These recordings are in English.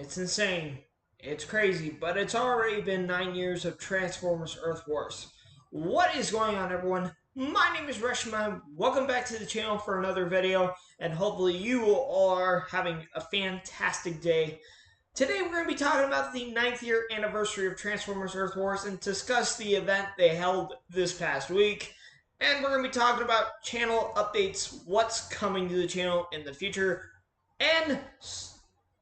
It's insane. It's crazy, but it's already been 9 years of Transformers Earth Wars. What is going on, everyone? My name is Reshima. Welcome back to the channel for another video, and hopefully you all are having a fantastic day. Today we're going to be talking about the 9th year anniversary of Transformers Earth Wars and discuss the event they held this past week. And we're going to be talking about channel updates, what's coming to the channel in the future, and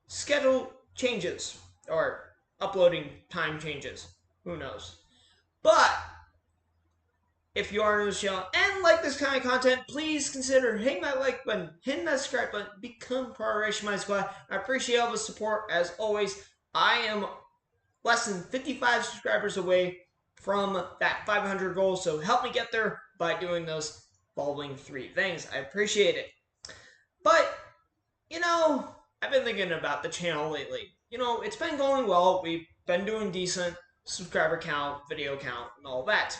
schedule changes or uploading time changes. Who knows? But if you are new to the channel and like this kind of content, please consider hitting that like button, hitting that subscribe button, become part of reshiminesquad. I appreciate all the support as always. I am less than 55 subscribers away from that 500 goal, so help me get there by doing those following 3 things. I appreciate it. But I've been thinking about the channel lately. It's been going well. We've been doing decent subscriber count, video count, and all that.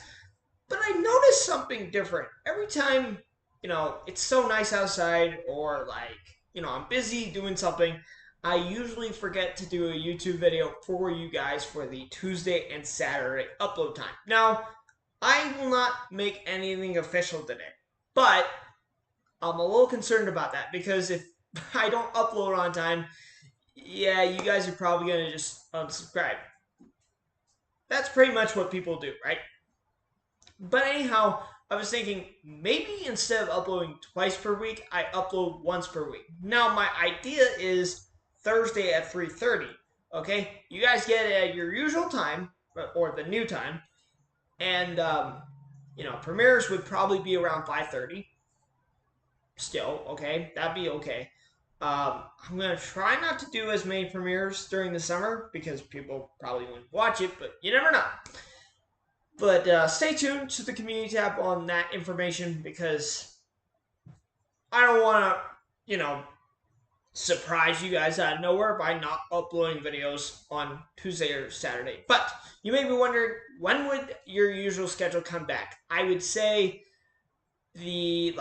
But I noticed something different. Every time, it's so nice outside, or I'm busy doing something, I usually forget to do a YouTube video for you guys for the Tuesday and Saturday upload time. Now, I will not make anything official today, but I'm a little concerned about that because if I don't upload on time, yeah, you guys are probably going to just unsubscribe. That's pretty much what people do, right? But anyhow, I was thinking maybe instead of uploading twice per week, I upload once per week. Now, my idea is Thursday at 3:30, okay? You guys get it at your usual time, or the new time, and, premieres would probably be around 5:30. Still, okay? That'd be okay. I'm going to try not to do as many premieres during the summer because people probably wouldn't watch it, but you never know. But stay tuned to the community tab on that information because I don't want to, surprise you guys out of nowhere by not uploading videos on Tuesday or Saturday. But you may be wondering, when would your usual schedule come back? I would say the,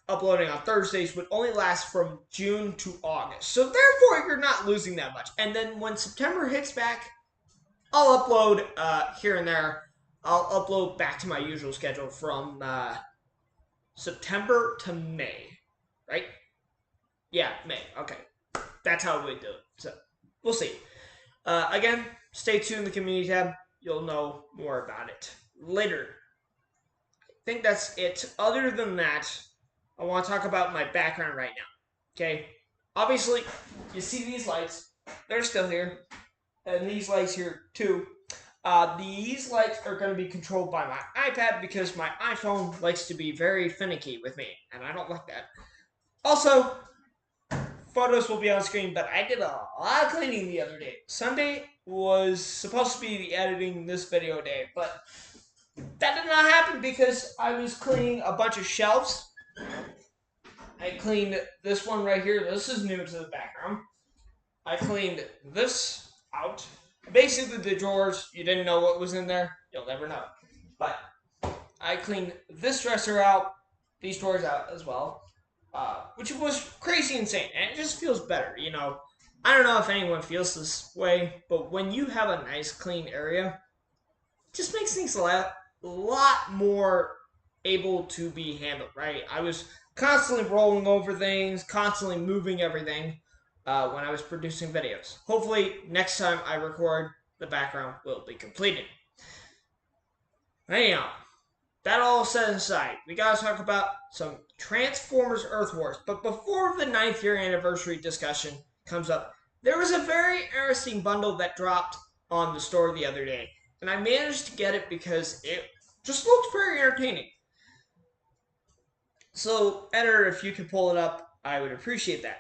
uploading on Thursdays would only last from June to August. So therefore, you're not losing that much. And then when September hits back, I'll upload here and there. I'll upload back to my usual schedule from September to May, right? Yeah, May. Okay. That's how we do it. So we'll see. Again, stay tuned in the community tab. You'll know more about it later. I think that's it. Other than that, I want to talk about my background right now. Okay? Obviously, you see these lights. They're still here. And these lights here, too. These lights are going to be controlled by my iPad because my iPhone likes to be very finicky with me. And I don't like that. Also, photos will be on screen, but I did a lot of cleaning the other day. Sunday was supposed to be the editing this video day, but that did not happen because I was cleaning a bunch of shelves. I cleaned this one right here. This is new to the background. I cleaned this out. Basically, the drawers, you didn't know what was in there. You'll never know. But I cleaned this dresser out, these drawers out as well, which was crazy insane. And it just feels better, I don't know if anyone feels this way, but when you have a nice, clean area, it just makes things a lot more able to be handled, right? I was constantly rolling over things, constantly moving everything when I was producing videos. Hopefully, next time I record, the background will be completed. Anyhow, that all set aside, we gotta talk about some Transformers Earth Wars. But before the 9th year anniversary discussion comes up, there was a very interesting bundle that dropped on the store the other day. And I managed to get it because it just looked very entertaining. So, editor, if you could pull it up, I would appreciate that.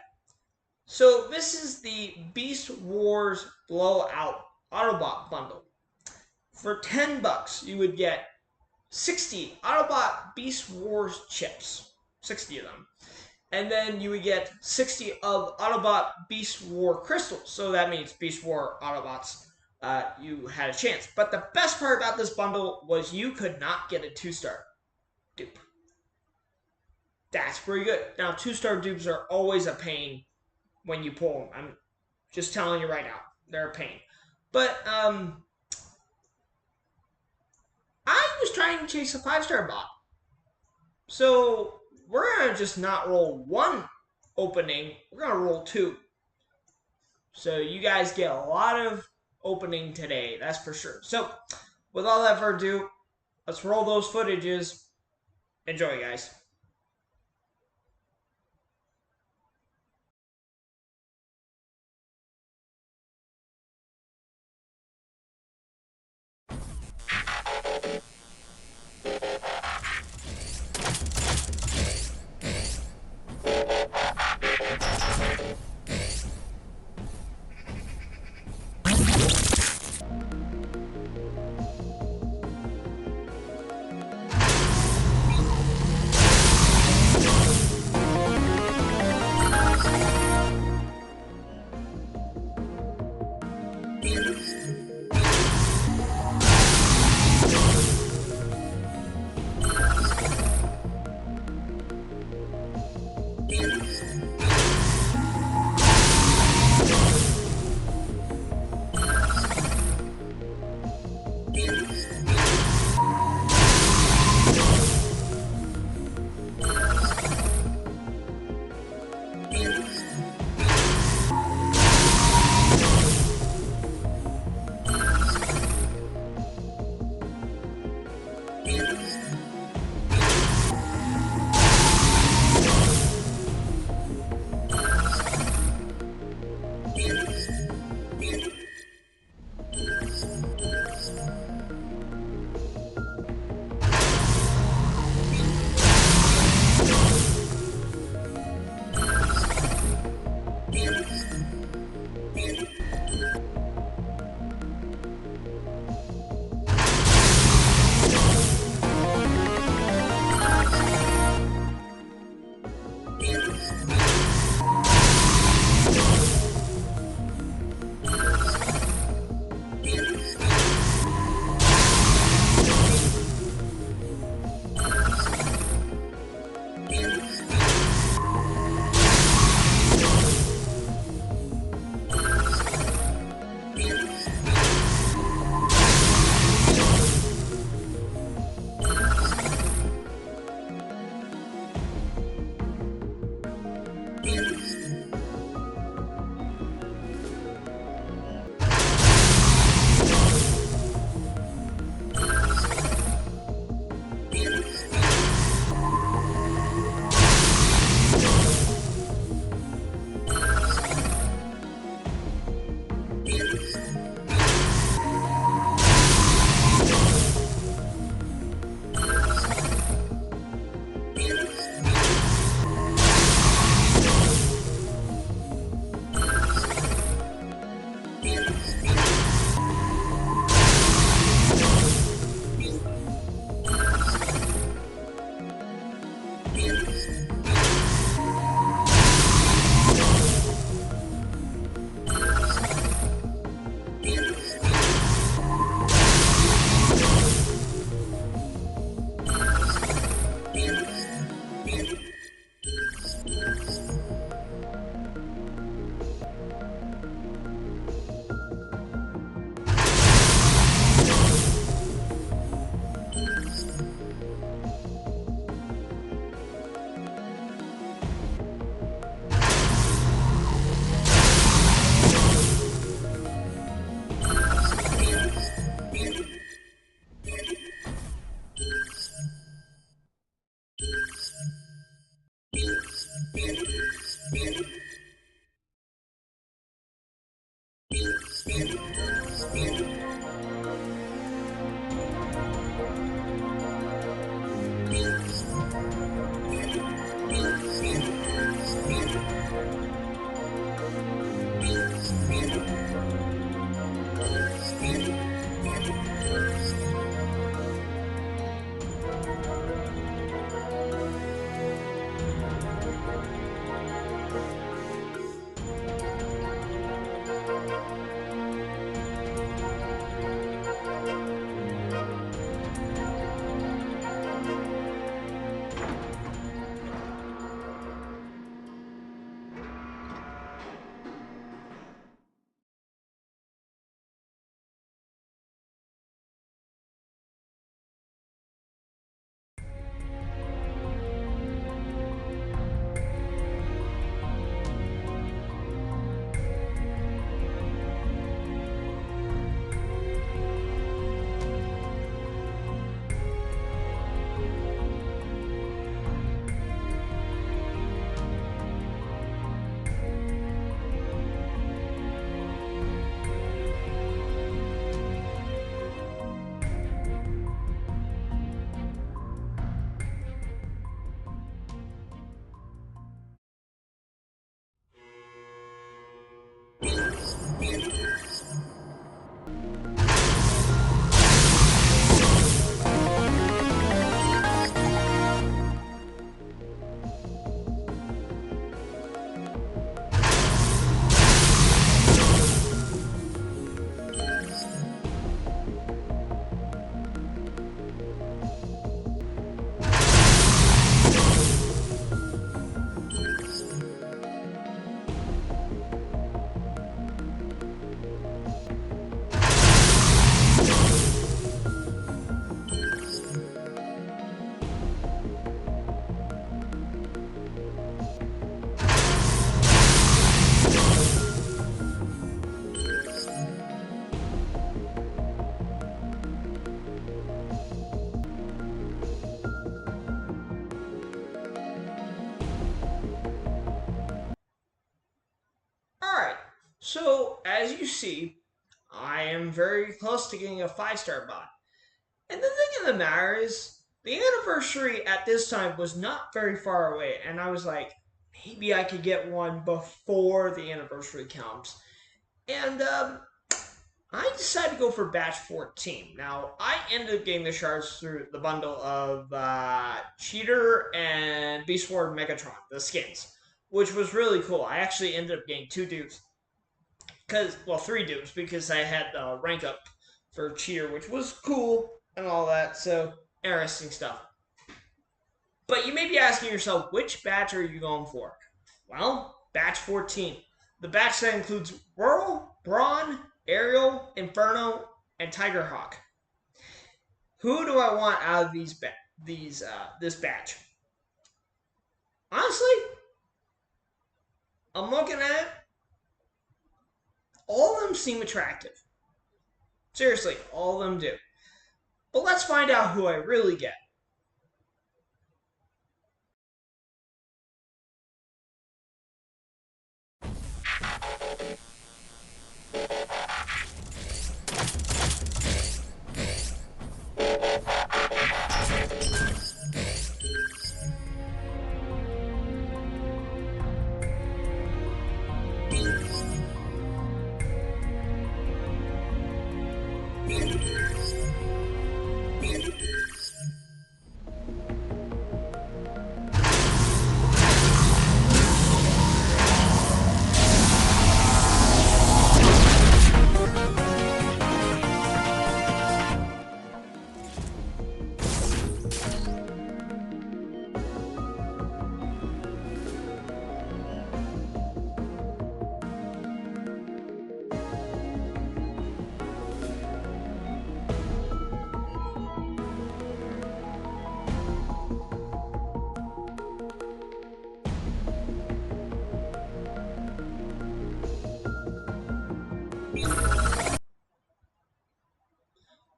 So, this is the Beast Wars Blowout Autobot bundle. For $10, you would get 60 Autobot Beast Wars chips. 60 of them. And then you would get 60 of Autobot Beast War crystals. So that means Beast War Autobots, you had a chance. But the best part about this bundle was you could not get a 2-star dupe. That's pretty good. Now, 2-star dupes are always a pain when you pull them. I'm just telling you right now. they're a pain. But I was trying to chase a 5-star bot. So we're gonna just not roll one opening, we're gonna roll two. So you guys get a lot of opening today, that's for sure. So with all that further ado, let's roll those footages. Enjoy, guys. So, as you see, I am very close to getting a 5-star bot. And the thing of the matter is, the anniversary at this time was not very far away, and I was like, maybe I could get one before the anniversary comes. And I decided to go for batch 14. Now, I ended up getting the shards through the bundle of Cheater and Beast Wars Megatron, the skins, which was really cool. I actually ended up getting 2 dupes, because, well, 3 dupes, because I had rank up for Cheater, which was cool and all that, so interesting stuff. But you may be asking yourself, which batch are you going for? Well, batch 14. The batch that includes Whirl, Brawn, Ariel, Inferno, and Tigerhawk. Who do I want out of this batch? Honestly, I'm looking at it. All of them seem attractive. Seriously, all of them do. But let's find out who I really get.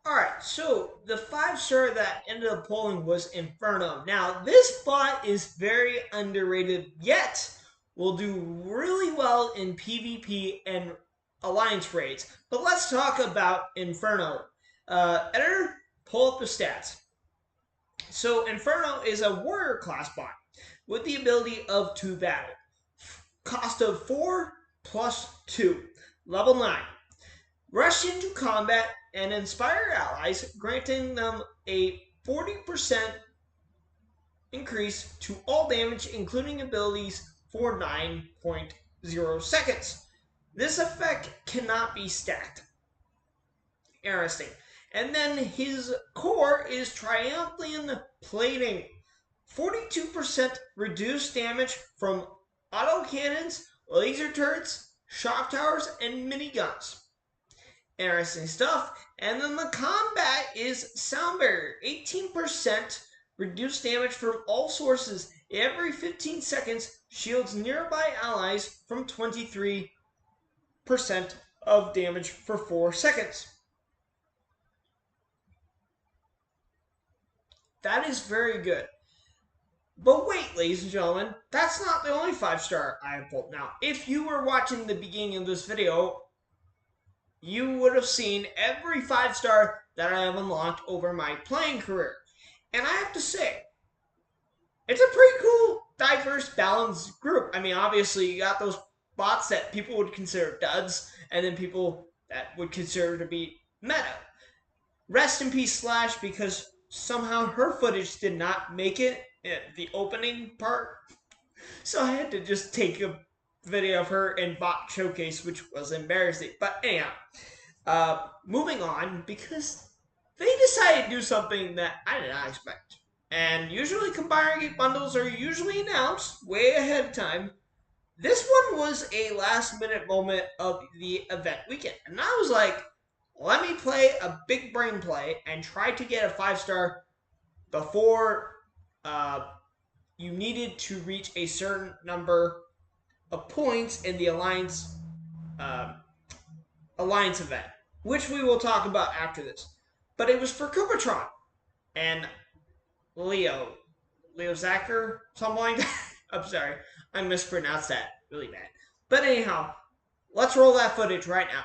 Alright, so the 5-star that ended up pulling was Inferno. Now, this bot is very underrated, yet will do really well in PvP and alliance raids. But let's talk about Inferno. Editor, pull up the stats. So, Inferno is a warrior class bot with the ability of 2 battle. Cost of 4 plus 2. Level 9. Rush into combat and inspire allies, granting them a 40% increase to all damage, including abilities, for 9.0 seconds. This effect cannot be stacked. Interesting. And then his core is Triumphant Plating. 42% reduced damage from autocannons, laser turrets, shock towers, and miniguns. Interesting stuff. And then the combat is Sound Barrier. 18% reduced damage from all sources every 15 seconds, shields nearby allies from 23% of damage for 4 seconds. That is very good. But wait, ladies and gentlemen, that's not the only 5-star I have pulled. Now, if you were watching the beginning of this video, you would have seen every 5-star that I have unlocked over my playing career. And I have to say, it's a pretty cool, diverse, balanced group. I mean, obviously, you got those bots that people would consider duds, and then people that would consider to be meta. Rest in peace, Slash, because somehow her footage did not make it in the opening part. So I had to just take a video of her in bot showcase, which was embarrassing. But anyhow, moving on, because they decided to do something that I did not expect. And usually combined bundles are usually announced way ahead of time. This one was a last minute moment of the event weekend. And I was like, let me play a big brain play and try to get a 5-star before you needed to reach a certain number of points in the uh, alliance event, which we will talk about after this. But it was for Coopertron and Leo Zacher, something like that. I'm sorry, I mispronounced that really bad. But anyhow, Let's roll that footage right now.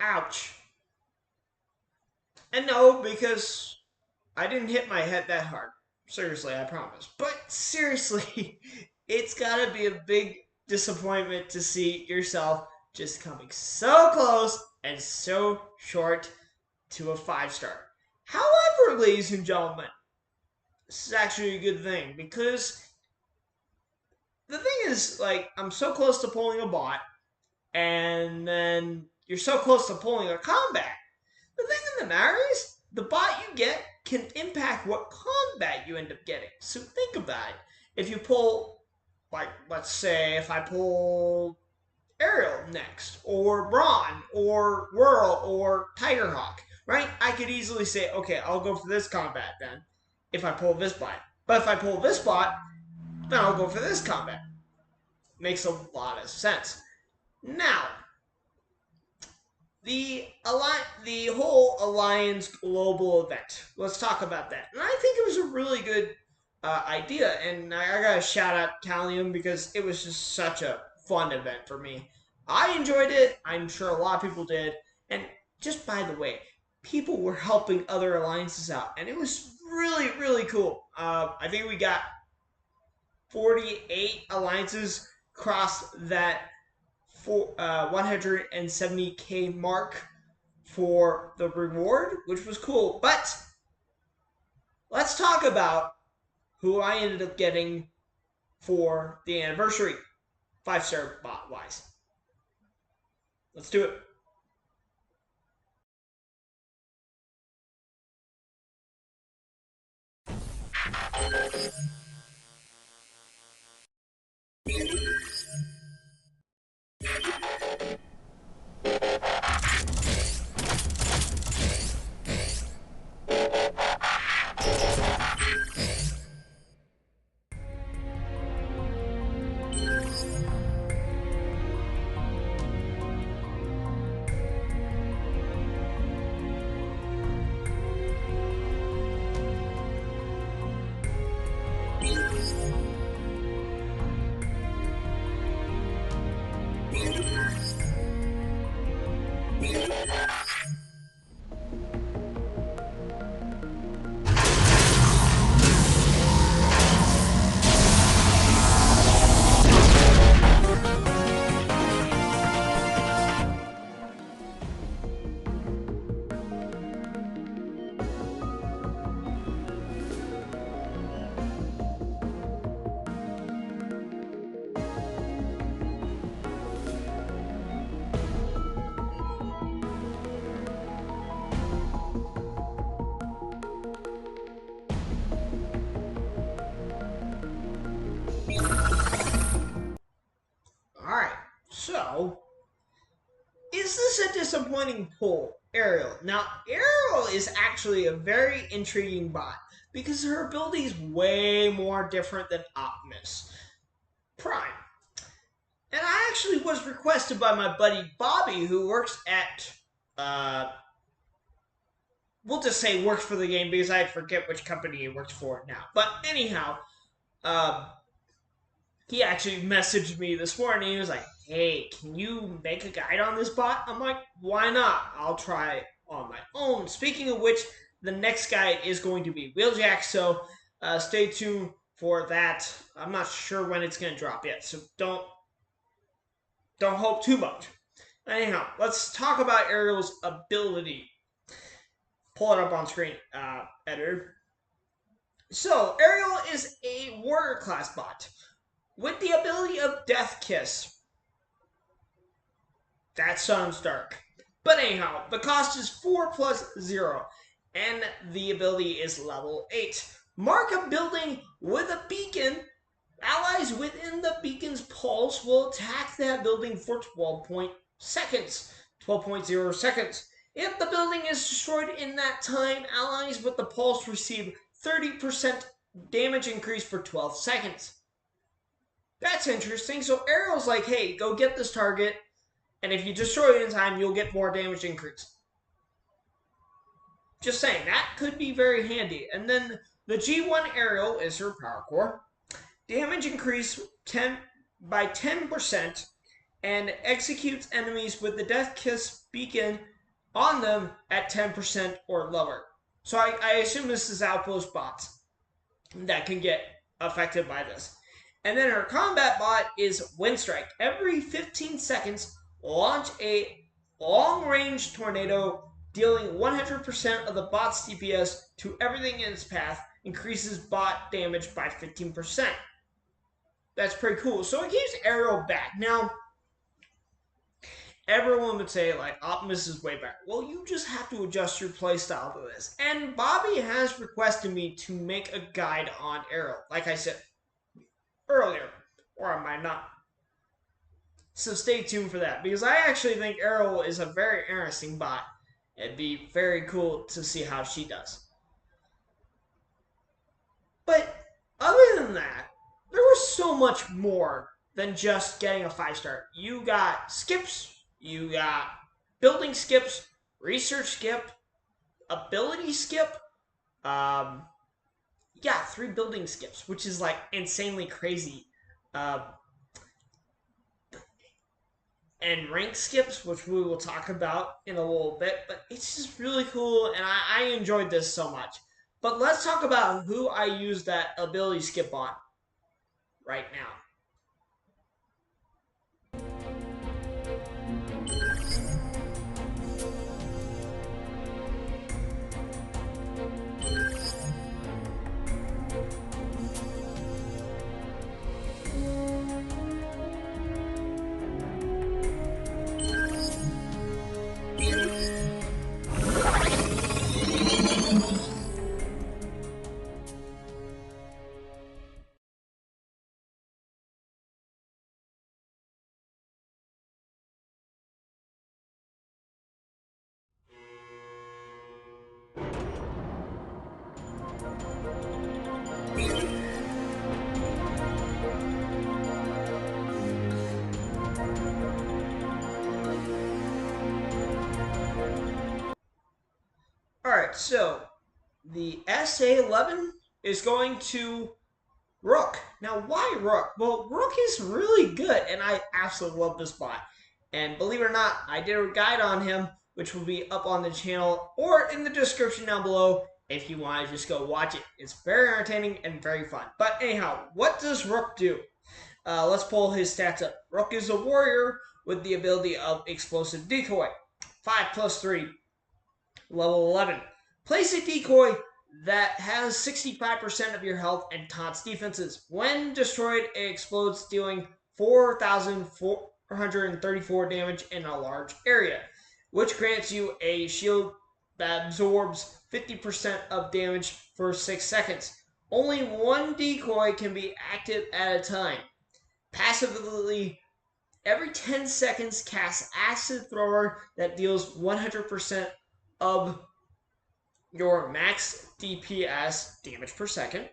Ouch. And no, because I didn't hit my head that hard. Seriously, I promise. But seriously, it's gotta be a big disappointment to see yourself just coming so close and so short to a 5-star. However, ladies and gentlemen, this is actually a good thing because the thing is, like, I'm so close to pulling a bot, and then you're so close to pulling a combat. The thing of the matter is, the bot you get can impact what combat you end up getting. So think about it. If you pull, like, let's say, if I pull Ariel next, or Braun, or Whirl, or Tigerhawk, right? I could easily say, okay, I'll go for this combat then, if I pull this bot. But if I pull this bot, then I'll go for this combat. Makes a lot of sense. Now, the whole Alliance global event. Let's talk about that. And I think it was a really good idea, and I gotta shout out Talium because it was just such a fun event for me. I enjoyed it. I'm sure a lot of people did. And just by the way, people were helping other alliances out, and it was really really cool. I think we got 48 alliances cross that 170K mark for the reward, which was cool. But let's talk about who I ended up getting for the anniversary, 5-star bot wise. Let's do it. Alright, so is this a disappointing pull? Ariel. Now, Ariel is actually a very intriguing bot because her ability is way more different than Optimus Prime. And I actually was requested by my buddy Bobby, who works at, we'll just say works for the game because I forget which company he works for now. But anyhow, he actually messaged me this morning. He was like, hey, can you make a guide on this bot? I'm like, why not? I'll try on my own. Speaking of which, the next guide is going to be Wheeljack, so stay tuned for that. I'm not sure when it's going to drop yet, so don't hope too much. Anyhow, let's talk about Ariel's ability. Pull it up on screen, editor. So, Ariel is a warrior class bot with the ability of Death Kiss. That sounds dark. But anyhow, the cost is 4 plus 0, and the ability is level 8. Mark a building with a beacon. Allies within the beacon's pulse will attack that building for 12.0 seconds. If the building is destroyed in that time, allies with the pulse receive 30% damage increase for 12 seconds. That's interesting. So Ariel's like, hey, go get this target, and if you destroy it in time, you'll get more damage increase. Just saying, that could be very handy. And then the G1 Ariel is her power core. Damage increase by 10% and executes enemies with the Death Kiss beacon on them at 10% or lower. So I assume this is outpost bots that can get affected by this. And then her combat bot is Wind Strike. Every 15 seconds, launch a long-range tornado, dealing 100% of the bot's DPS to everything in its path, increases bot damage by 15%. That's pretty cool. So it keeps Ariel back. Now, everyone would say, like, Optimus is way better. Well, you just have to adjust your playstyle to this. And Bobby has requested me to make a guide on Ariel, like I said earlier, or I might not. So stay tuned for that, because I actually think Ariel is a very interesting bot. It'd be very cool to see how she does. But other than that, there was so much more than just getting a 5-star. You got skips, you got building skips, research skip, ability skip, yeah, 3 building skips, which is like insanely crazy. And rank skips, which we will talk about in a little bit, but it's just really cool, and I enjoyed this so much. But let's talk about who I used that ability skip on right now. Alright, so the SA-11 is going to Rook. Now, why Rook? Well, Rook is really good, and I absolutely love this bot. And believe it or not, I did a guide on him, which will be up on the channel or in the description down below if you want to just go watch it. It's very entertaining and very fun. But anyhow, what does Rook do? Let's pull his stats up. Rook is a warrior with the ability of Explosive Decoy. 5+3, level 11. Place a decoy that has 65% of your health and taunts defenses. When destroyed, it explodes, dealing 4,434 damage in a large area, which grants you a shield that absorbs 50% of damage for 6 seconds. Only one decoy can be active at a time. Passively, every 10 seconds, cast Acid Thrower that deals 100% of your max DPS, damage per second,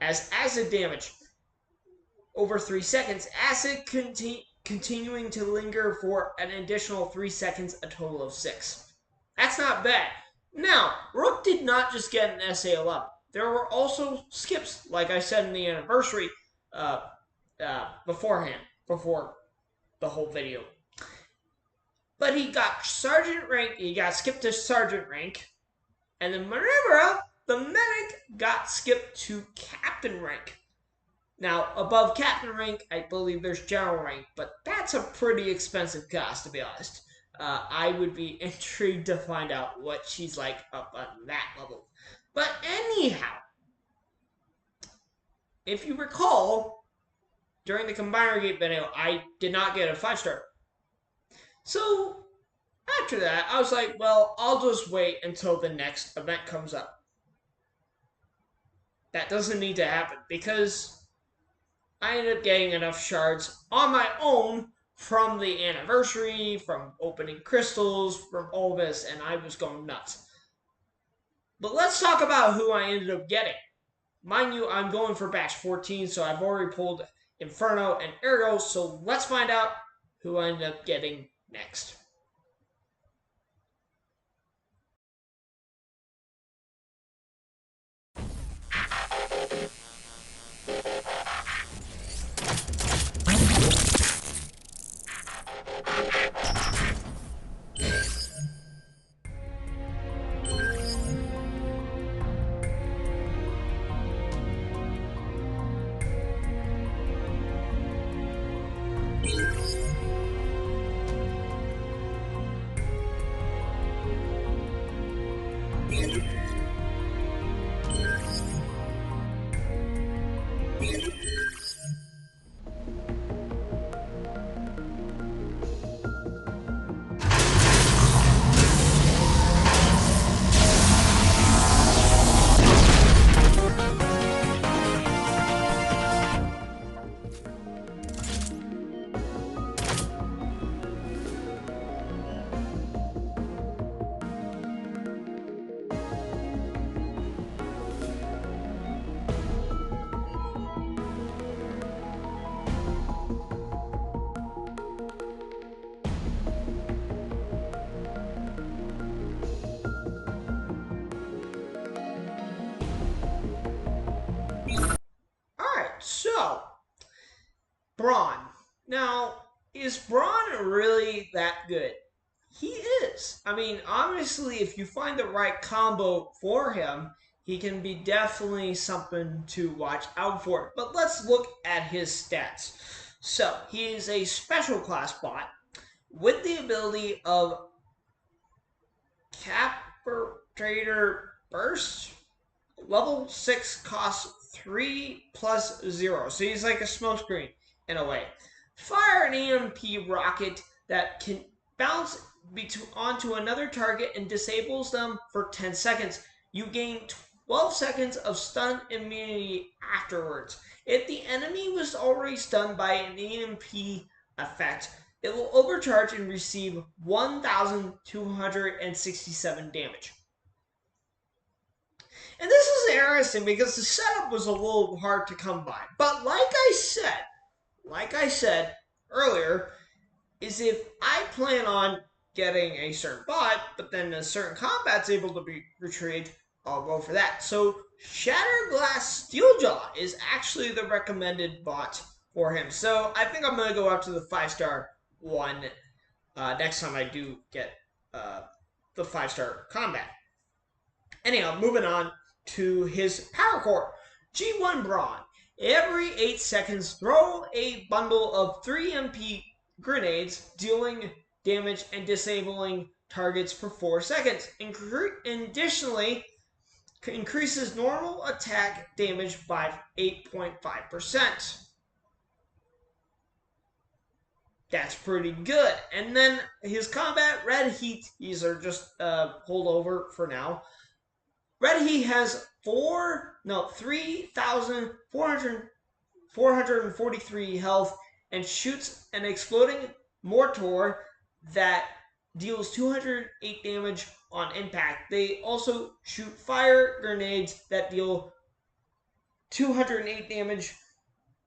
as acid damage. Over 3 seconds, acid continuing to linger for an additional 3 seconds, a total of 6. That's not bad. Now, Rook did not just get an SA-11. There were also skips, like I said in the anniversary beforehand, before the whole video. But he got sergeant rank, he got skipped to sergeant rank, and then Manevra, the medic, got skipped to captain rank. Now, above captain rank, I believe there's general rank, but that's a pretty expensive cost, to be honest. I would be intrigued to find out what she's like up on that level. But anyhow, if you recall, during the Combiner Gate video, I did not get a 5-star. So, after that, I was like, well, I'll just wait until the next event comes up. That doesn't need to happen because I ended up getting enough shards on my own from the anniversary, from opening crystals, from all this, and I was going nuts. But let's talk about who I ended up getting. Mind you, I'm going for batch 14, so I've already pulled Inferno and Ergo, so let's find out who I ended up getting next. So, Braun. Now, is Braun really that good? He is. I mean, obviously, if you find the right combo for him, he can be definitely something to watch out for. But let's look at his stats. So, he is a special class bot with the ability of Trader Burst. Level 6 costs 3+0. So he's like a smokescreen in a way. Fire an EMP rocket that can bounce onto another target and disables them for 10 seconds. You gain 12 seconds of stun immunity afterwards. If the enemy was already stunned by an EMP effect, it will overcharge and receive 1,267 damage. And this is interesting because the setup was a little hard to come by. But like I said earlier, is if I plan on getting a certain bot, but then a certain combat's able to be retrieved, I'll go for that. So Shatterglass Steeljaw is actually the recommended bot for him. So I think I'm going to go up to the 5-star one next time I do get the 5-star combat. Anyhow, moving on to his power core. G1 Brawn. Every 8 seconds, throw a bundle of 3 MP grenades, dealing damage and disabling targets for 4 seconds. Additionally, increases normal attack damage by 8.5%. That's pretty good. And then his combat, Red Heat, these are just holdover for now. Red Heat has 3,443 health and shoots an exploding mortar that deals 208 damage on impact. They also shoot fire grenades that deal 208 damage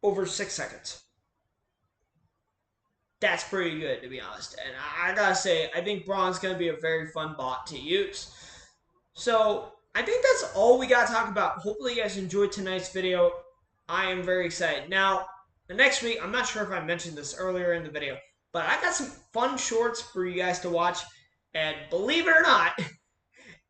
over 6 seconds. That's pretty good, to be honest. And I gotta say, I think Braun's gonna be a very fun bot to use. So I think that's all we got to talk about. Hopefully you guys enjoyed tonight's video. I am very excited. Now, the next week, I'm not sure if I mentioned this earlier in the video, but I got some fun shorts for you guys to watch. And believe it or not,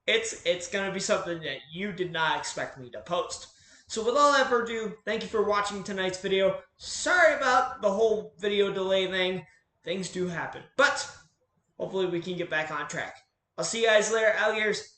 it's going to be something that you did not expect me to post. So without further ado, thank you for watching tonight's video. Sorry about the whole video delay thing. Things do happen. But hopefully we can get back on track. I'll see you guys later, alligators.